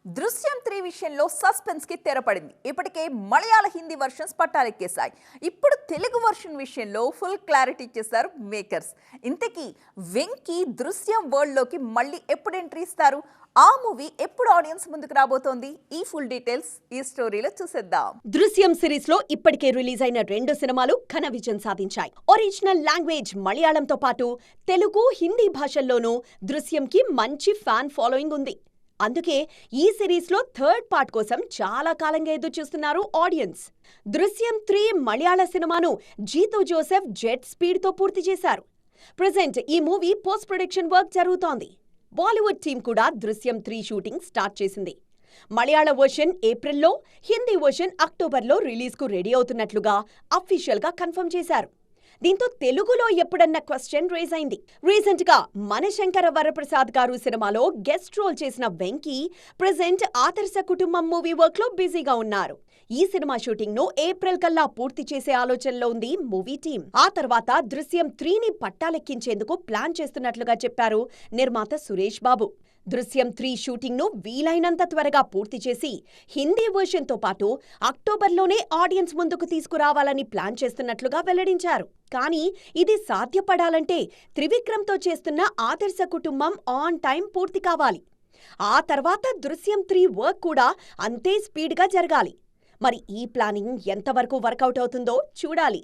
దృశ్యం 3 విషయంలో సస్పెన్స్ కి తెరపడింది. ఇప్పటికే మలయాళ హిందీ వర్షన్స్ పట్టాలెక్కేశాయి. ఇప్పుడు తెలుగు వర్షన్ విషయంలో ఫుల్ క్లారిటీ ఇచ్చేశారు మేకర్స్. ఇంతకీ వెంకీ దృశ్యం వరల్డ్ లోకి మళ్ళీ ఎప్పుడు ఎంట్రీ ఇస్తారు? ఆ మూవీ ఎప్పుడు ఆడియన్స్ ముందుకు రాబోతోంది? ఈ ఫుల్ డీటెయిల్స్ ఈ స్టోరీలో చూసేద్దాం. దృశ్యం సిరీస్ లో ఇప్పటికే రిలీజ్ అయిన 2 సినిమాలు ఘన విజయం సాధించాయి. ఒరిజినల్ లాంగ్వేజ్ మలయాళంతో పాటు తెలుగు, హిందీ భాషల్లోనూ దృశ్యంకి మంచి ఫ్యాన్ ఫాలోయింగ్ ఉంది. అందుకే ఈ సిరీస్ లో థర్డ్ పార్ట్ కోసం చాలా కాలంగా ఎదురు చూస్తున్నారు ఆడియన్స్. దృశ్యం 3 మలయాళ సినిమాను జీతూ జోసెఫ్ జెట్ స్పీడ్ తో పూర్తి చేశారు. ప్రెజెంట్ ఈ మూవీ పోస్ట్ ప్రొడక్షన్ వర్క్ జరుగుతోంది. బాలీవుడ్ టీం కూడా దృశ్యం 3 షూటింగ్ స్టార్ట్ చేసింది. మలయాళ వర్షన్ ఏప్రిల్లో, హిందీ వర్షన్ అక్టోబర్లో రిలీజ్ కు రెడీ అవుతున్నట్లుగా అఫీషియల్ గా కన్ఫర్మ్ చేశారు. దీంతో తెలుగులో ఎప్పుడన్న క్వశ్చన్ రేజ్ అయింది. రీసెంట్ గా మనశంకర వరప్రసాద్ గారు సినిమాలో గెస్ట్ రోల్ చేసిన వెంకీ ప్రెజెంట్ ఆదర్శ కుటుంబం మూవీ వర్క్ లో బిజీగా ఉన్నారు. ఈ సినిమా షూటింగ్ ను ఏప్రిల్ కల్లా పూర్తి చేసే ఆలోచనలో ఉంది మూవీ టీం. ఆ తర్వాత దృశ్యం 3ని పట్టాలెక్కించేందుకు ప్లాన్ చేస్తున్నట్లుగా చెప్పారు నిర్మాత సురేష్ బాబు. దృశ్యం 3 షూటింగ్ ను వీలైనంత త్వరగా పూర్తి చేసి హిందీ వర్షన్ తో పాటు అక్టోబర్లోనే ఆడియన్స్ ముందుకు తీసుకురావాలని ప్లాన్ చేస్తున్నట్లుగా వెల్లడించారు. కానీ ఇది సాధ్యపడాలంటే త్రివిక్రమ్తో చేస్తున్న ఆదర్శ కుటుంబం ఆన్ టైం పూర్తి కావాలి. ఆ తర్వాత దృశ్యం 3 వర్క్ కూడా అంతే స్పీడ్గా జరగాలి. మరి ఈ ప్లానింగ్ ఎంతవరకు వర్కౌట్ అవుతుందో చూడాలి.